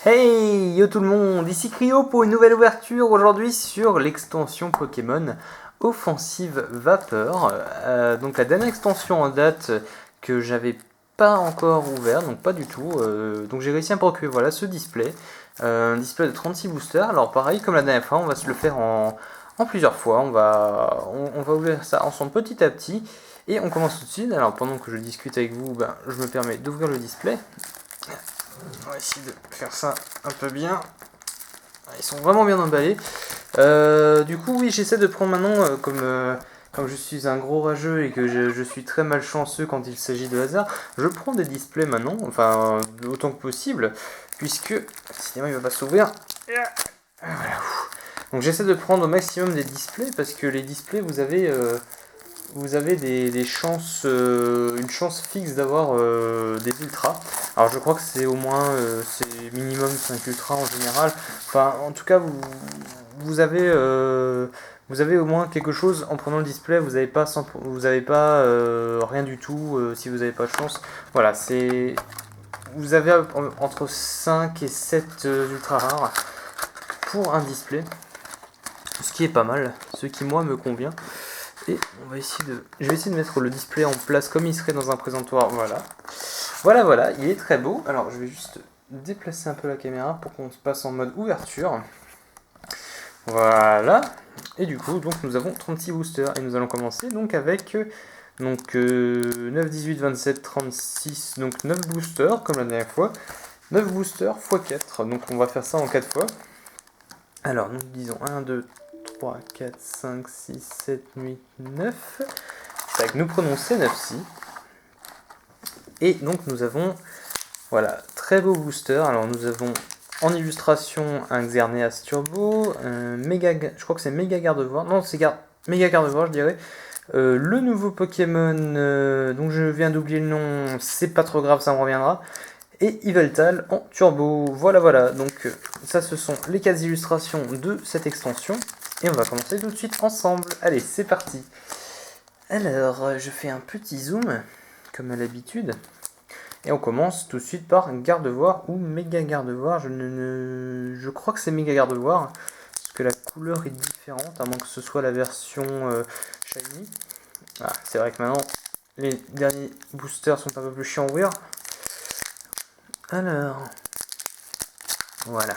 Hey yo tout le monde, ici Cryo pour une nouvelle ouverture aujourd'hui sur l'extension Pokémon Offensive Vapeur. Donc la dernière extension en date que j'avais pas encore ouvert, donc pas du tout. Donc j'ai réussi à me procurer voilà, ce display. Un display de 36 boosters. Alors pareil comme la dernière fois, on va se le faire en plusieurs fois. On va ouvrir ça ensemble petit à petit. Et on commence tout de suite. Alors pendant que je discute avec vous, je me permets d'ouvrir le display. On va essayer de faire ça un peu bien. Ils sont vraiment bien emballés. Du coup, oui, j'essaie de prendre maintenant, comme je suis un gros rageux et que je suis très malchanceux quand il s'agit de hasard, je prends des displays maintenant, enfin, autant que possible, puisque sinon il va pas s'ouvrir. Voilà. Donc j'essaie de prendre au maximum des displays, parce que les displays, vous avez des chances, une chance fixe d'avoir des ultras. Alors je crois que c'est au moins c'est minimum 5 ultras en général. Enfin, en tout cas, vous avez au moins quelque chose en prenant le display. Vous avez pas rien du tout si vous n'avez pas de chance. Voilà, vous avez entre 5 et 7 ultra rares pour un display. Ce qui est pas mal, ce qui moi me convient. Et je vais essayer de mettre le display en place comme il serait dans un présentoir. Voilà, il est très beau. Alors je vais juste déplacer un peu la caméra pour qu'on se passe en mode ouverture. Voilà. Et du coup, donc nous avons 36 boosters et nous allons commencer donc avec 9, 18, 27, 36, donc 9 boosters comme la dernière fois. 9 boosters x 4, donc on va faire ça en 4 fois. Alors nous disons 1, 2, 3, 4, 5, 6, 7, 8, 9. Tac, nous prenons ces 9-ci. Et donc nous avons, voilà, très beau booster. Alors nous avons en illustration un Xerneas Turbo, je crois que c'est Méga Gardevoir. Non, c'est Méga Gardevoir, je dirais. Le nouveau Pokémon, dont je viens d'oublier le nom, c'est pas trop grave, ça me reviendra. Et Yveltal en turbo. Voilà. Donc ça, ce sont les 4 illustrations de cette extension. Et on va commencer tout de suite ensemble. Allez, c'est parti. Alors, je fais un petit zoom, comme à l'habitude. Et on commence tout de suite par Gardevoir ou Méga Gardevoir. Je crois que c'est Méga Gardevoir, parce que la couleur est différente, à moins que ce soit la version Shiny. Ah, c'est vrai que maintenant, les derniers boosters sont un peu plus chiants à ouvrir. Alors, voilà.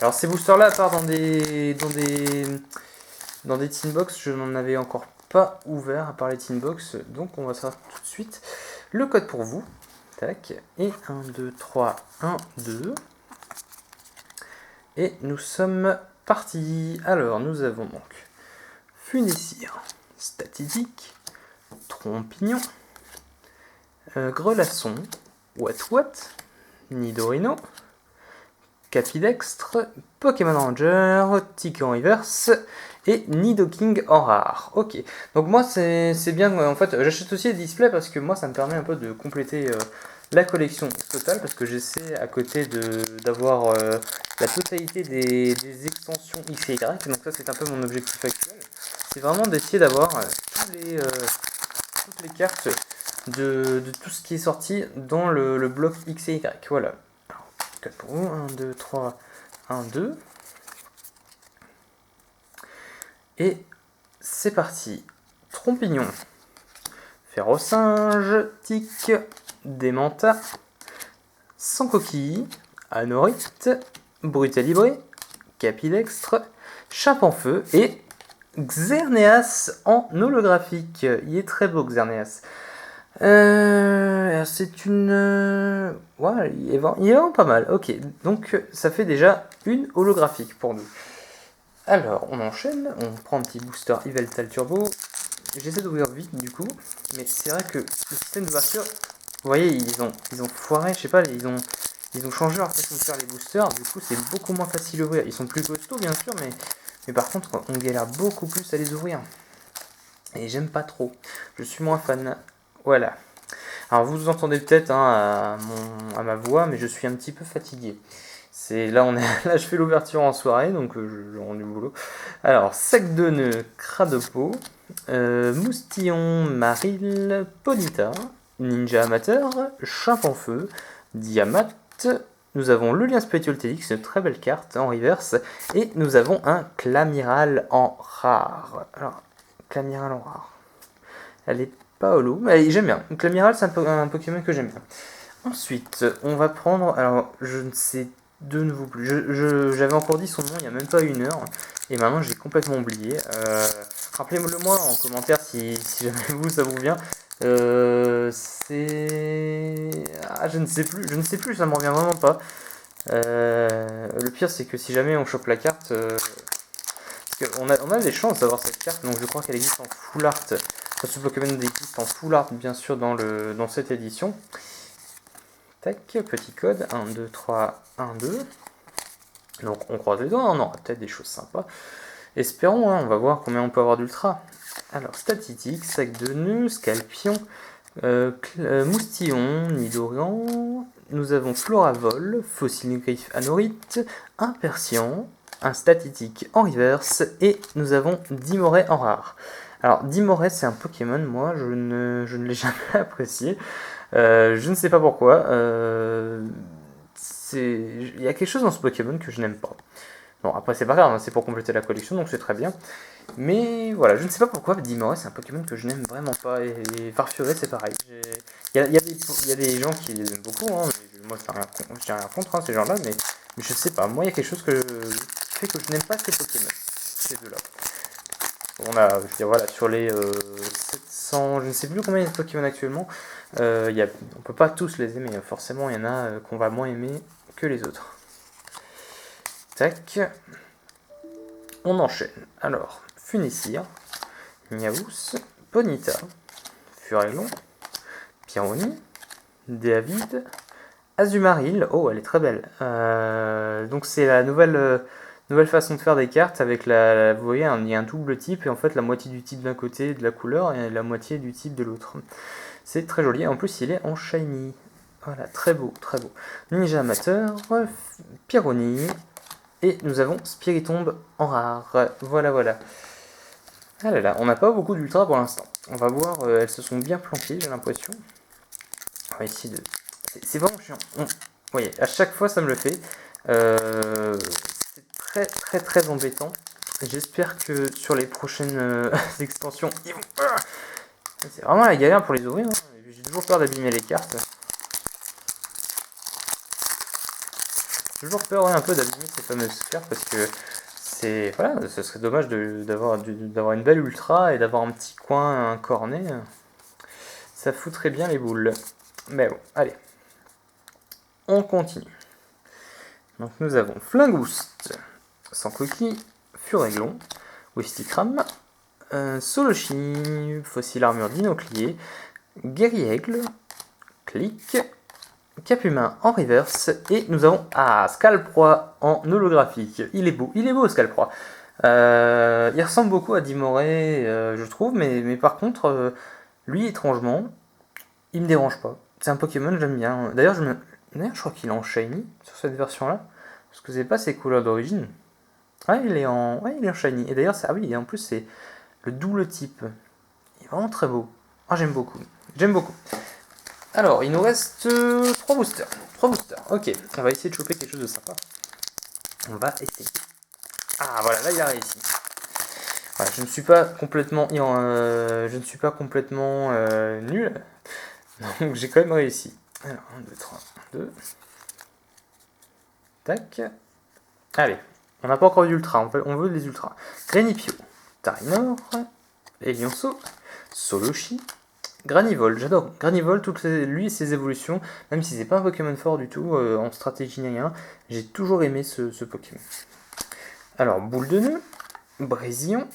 Alors ces boosters là, à part dans des tin box, je n'en avais encore pas ouvert à part les tin box, donc on va faire tout de suite le code pour vous. Tac, et 1, 2, 3, 1, 2. Et nous sommes partis. Alors nous avons donc Funessire, Statistique, Trompignon, Grelasson, Watwat, Nidorino, Capidextre, Pokémon Ranger, Titan Reverse et Nidoking en rare. Ok, donc moi c'est bien, en fait j'achète aussi les displays parce que moi ça me permet un peu de compléter la collection totale, parce que j'essaie à côté d'avoir la totalité des extensions X et Y, donc ça c'est un peu mon objectif actuel. C'est vraiment d'essayer d'avoir toutes les cartes de tout ce qui est sorti dans le bloc X et Y. Voilà. 4 pour vous, 1, 2, 3, 1, 2. Et c'est parti. Trompignon, Ferrosinge, Tic, Démenta, Sans Coquille, Anorite, Brutalibré, Capilextre, Chape-en-Feu et Xerneas en holographique. Il est très beau, Xerneas. C'est une... Ouais, il est vraiment pas mal. Ok, donc ça fait déjà une holographique pour nous. Alors, on enchaîne, on prend un petit booster Yveltal Turbo. J'essaie d'ouvrir vite du coup, mais c'est vrai que le système d'ouverture, vous voyez, ils ont foiré, je sais pas, ils ont changé leur façon de faire les boosters, du coup c'est beaucoup moins facile à ouvrir. Ils sont plus costauds bien sûr, mais par contre on galère beaucoup plus à les ouvrir. Et j'aime pas trop, je suis moins fan. Voilà. Alors vous entendez peut-être à ma voix, mais je suis un petit peu fatigué. Là, là je fais l'ouverture en soirée, donc je rends du boulot. Alors, sac de nœuds, Cradopo, Moustillon, Maril, Polita, Ninja Amateur, Chimpanfeu, Diamat. Nous avons le lien spirituel Télix, une très belle carte en reverse. Et nous avons un Clamiral en rare. Alors, Clamiral en rare. Elle est pas holo, mais j'aime bien. Clamiral, c'est un Pokémon que j'aime bien. Ensuite, on va prendre. Alors, je ne sais de nouveau plus. J'avais encore dit son nom il n'y a même pas 1 heure. Et maintenant, j'ai complètement oublié. Rappelez-le moi en commentaire si jamais vous, ça vous vient. C'est. Ah, je ne sais plus, ça m'en revient vraiment pas. Le pire, c'est que si jamais on chope la carte. Parce qu'on a des chances d'avoir cette carte, donc je crois qu'elle existe en full art. Ce Pokémon existe en full art, bien sûr, dans cette édition. Tac, petit code 1, 2, 3, 1, 2. Donc on croise les doigts, on aura peut-être des choses sympas. Espérons, hein, on va voir combien on peut avoir d'ultra. Alors, statistique, sac de nœuds, scalpion, moustillon, nidorian. Nous avons Floravol, fossile griffe anorite, un persian, un statistique en reverse, et nous avons Dimoré en rare. Alors, Dimoré, c'est un Pokémon, moi, je ne l'ai jamais apprécié. Je ne sais pas pourquoi. Il y a quelque chose dans ce Pokémon que je n'aime pas. Bon, après, c'est pas grave, hein, c'est pour compléter la collection, donc c'est très bien. Mais voilà, je ne sais pas pourquoi, Dimoré, c'est un Pokémon que je n'aime vraiment pas. Et Farfuré, c'est pareil. Il y a des gens qui les aiment beaucoup, hein, mais moi, je n'ai rien contre ces gens-là, mais je sais pas. Moi, il y a quelque chose qui fait que je n'aime pas ces Pokémon, ces deux-là. On a, je veux dire, voilà, sur les 700, je ne sais plus combien il y a de Pokémon actuellement, on peut pas tous les aimer, forcément il y en a qu'on va moins aimer que les autres. Tac. On enchaîne. Alors, Funicir, Niaous, Ponyta, Furelon, Pyroni, David, Azumarill. Oh, elle est très belle. Donc c'est la nouvelle façon de faire des cartes avec vous voyez, il y a un double type et en fait la moitié du type d'un côté de la couleur et la moitié du type de l'autre. C'est très joli. En plus, il est en shiny. Voilà, très beau, très beau. Ninja Amateur, Pyroni, et nous avons Spiritomb en rare. Voilà, voilà. Ah là là, on n'a pas beaucoup d'ultra pour l'instant. On va voir, elles se sont bien planquées, j'ai l'impression. On va essayer de... C'est vraiment chiant. Vous voyez, à chaque fois ça me le fait. C'est très très très embêtant. J'espère que sur les prochaines extensions, ils vont... C'est vraiment la galère pour les ouvrir. Hein. J'ai toujours peur d'abîmer les cartes. J'ai toujours peur un peu d'abîmer ces fameuses cartes parce que c'est... Voilà, ce serait dommage d'avoir une belle ultra et d'avoir un petit coin, un cornet. Ça foutrait bien les boules. Mais bon, allez. On continue. Donc nous avons Flingouste, sans coquille, Furéglon, Wistikram, Solochi, Fossile Armure Dinoclier, Guerriègle, Click, Capumin en reverse, et nous avons Scalproie en holographique. Il est beau Scalproie. Il ressemble beaucoup à Dimoré, je trouve, mais par contre, lui, étrangement, il me dérange pas. C'est un Pokémon que j'aime bien. D'ailleurs, je crois qu'il est en shiny sur cette version-là, parce que c'est pas ses couleurs d'origine. Ouais, il est en shiny. Et d'ailleurs, en plus, c'est le double type. Il est vraiment très beau. Ah, j'aime beaucoup. Alors, il nous reste 3 boosters. 3 boosters. Ok, on va essayer de choper quelque chose de sympa. On va essayer. Ah, voilà, là, il a réussi. Voilà, je ne suis pas complètement nul. Donc, j'ai quand même réussi. Alors, 1, 2, 3, 1, 2. Tac. Allez, on n'a pas encore d'ultra, on veut des ultras. Granipio, Tarinor, Elionceau, Solochi, Granivol. J'adore Granivol, lui et ses évolutions, même si c'est pas un Pokémon fort du tout, en stratégie ni rien, j'ai toujours aimé ce Pokémon. Alors, Boule de Nœud, Brésilon,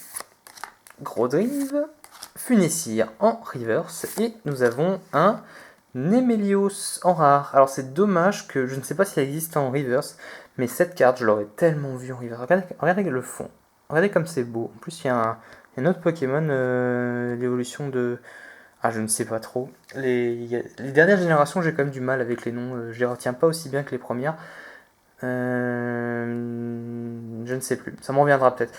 Grodrive, Funicir en reverse, et nous avons un Nemelios en rare. Alors c'est dommage que je ne sais pas si elle existe en reverse, mais cette carte je l'aurais tellement vue en reverse. Regardez le fond. Regardez comme c'est beau. En plus il y a un autre Pokémon, l'évolution de... Ah je ne sais pas trop. Les dernières générations j'ai quand même du mal avec les noms. Je les retiens pas aussi bien que les premières. Je ne sais plus. Ça m'en reviendra peut-être.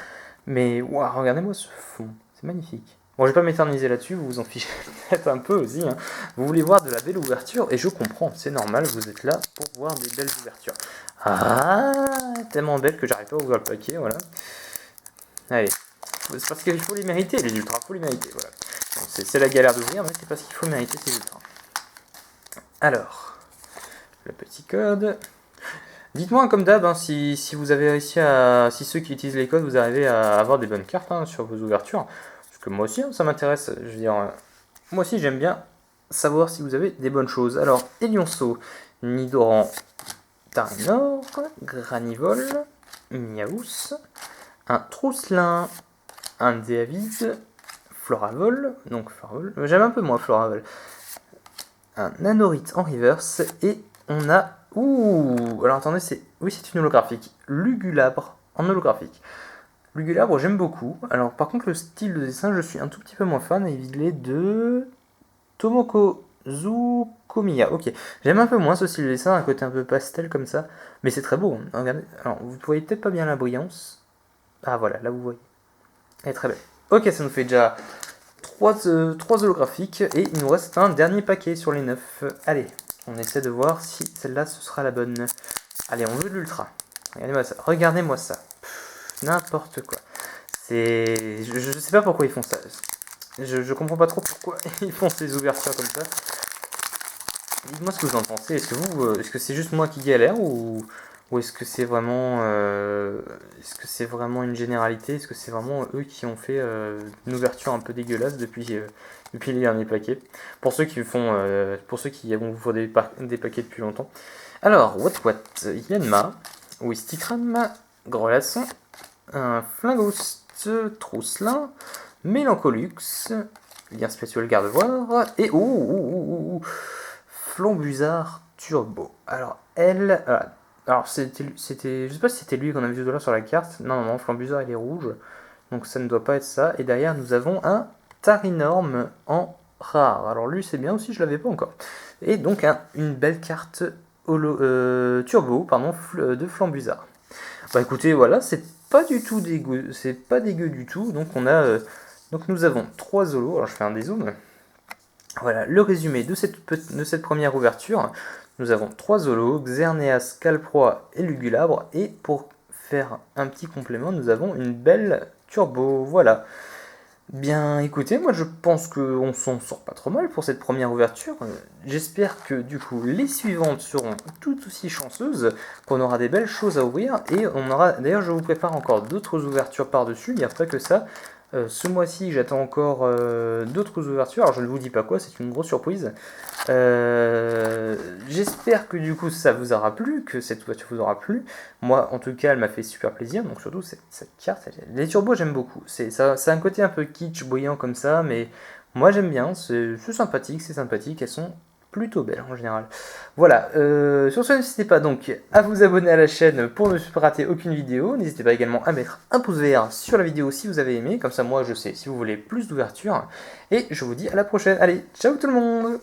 Mais wow, regardez-moi ce fond. C'est magnifique. Bon, je vais pas m'éterniser là-dessus, vous vous en fichez peut-être un peu aussi. Hein. Vous voulez voir de la belle ouverture, et je comprends, c'est normal, vous êtes là pour voir des belles ouvertures. Ah, tellement belle que j'arrive pas à ouvrir le paquet, voilà. Allez, c'est parce qu'il faut les mériter, les ultras, faut les mériter, voilà. C'est la galère d'ouvrir, mais c'est parce qu'il faut mériter ces ultras. Alors, le petit code. Dites-moi comme d'hab hein, si vous avez réussi à... Si ceux qui utilisent les codes, vous arrivez à avoir des bonnes cartes hein, sur vos ouvertures. Parce que moi aussi, hein, ça m'intéresse. Je veux dire, moi aussi j'aime bien savoir si vous avez des bonnes choses. Alors, Elionceau, Nidoran, Tarinor, Granivol, Miaous, un Trousselin, un Déavid, Floravol, donc Floravol, j'aime un peu moins Floravol, un Nanorite en reverse, et on a... Ouh, alors attendez, oui, c'est une holographique. Lugulabre en holographique. Lugulabre, j'aime beaucoup. Alors par contre, le style de dessin, je suis un tout petit peu moins fan. Il est de Tomoko Zukomiya. Ok, j'aime un peu moins ce style de dessin, un côté un peu pastel comme ça. Mais c'est très beau. Hein. Regardez. Alors, vous voyez peut-être pas bien la brillance. Ah voilà, là vous voyez. Elle est très belle. Ok, ça nous fait déjà 3 holographiques. Et il nous reste un dernier paquet sur les 9. Allez. On essaie de voir si celle-là, ce sera la bonne. Allez, on veut de l'ultra. Regardez-moi ça. Regardez-moi ça. N'importe quoi. Je sais pas pourquoi ils font ça. Je comprends pas trop pourquoi ils font ces ouvertures comme ça. Dites-moi ce que vous en pensez. Est-ce que c'est juste moi qui galère ou est-ce que c'est vraiment une généralité? Est-ce que c'est vraiment eux qui ont fait une ouverture un peu dégueulasse depuis les derniers paquets? Pour ceux qui vont vous faire des paquets depuis longtemps. Alors, what Yanma, Wistikram, Grelasson, un Flingouste, Trousselin, Mélancolux, Lien spécial Gardevoir, et Flambusard Turbo. Alors, alors c'était, je sais pas si c'était lui qu'on a vu tout à l'heure sur la carte. Non, Flambusard il est rouge, donc ça ne doit pas être ça. Et derrière nous avons un Tarinorm en rare. Alors lui c'est bien aussi, je l'avais pas encore. Et donc une belle carte Turbo, de Flambusard. Bah écoutez, voilà, c'est pas du tout dégueu, c'est pas dégueu du tout. Donc donc nous avons 3 holos. Alors je fais un dézoom. Voilà le résumé de cette première ouverture. Nous avons 3 holos, Xerneas, Calproie et Lugulabre. Et pour faire un petit complément, nous avons une belle Turbo. Voilà. Bien écoutez, moi je pense qu'on s'en sort pas trop mal pour cette première ouverture. J'espère que du coup les suivantes seront tout aussi chanceuses, qu'on aura des belles choses à ouvrir. Et on aura, d'ailleurs je vous prépare encore d'autres ouvertures par-dessus, il n'y a pas que ça. Ce mois-ci, j'attends encore d'autres ouvertures. Alors, je ne vous dis pas quoi, c'est une grosse surprise. J'espère que du coup, ça vous aura plu, que cette ouverture vous aura plu. Moi, en tout cas, elle m'a fait super plaisir. Donc, surtout, cette carte, les turbos, j'aime beaucoup. C'est un côté un peu kitsch, brillant comme ça, mais moi, j'aime bien. C'est sympathique, c'est sympathique. Elles sont plutôt belle en général. Voilà, sur ce, n'hésitez pas donc à vous abonner à la chaîne pour ne rater aucune vidéo. N'hésitez pas également à mettre un pouce vert sur la vidéo si vous avez aimé, comme ça moi je sais si vous voulez plus d'ouverture. Et je vous dis à la prochaine. Allez, ciao tout le monde!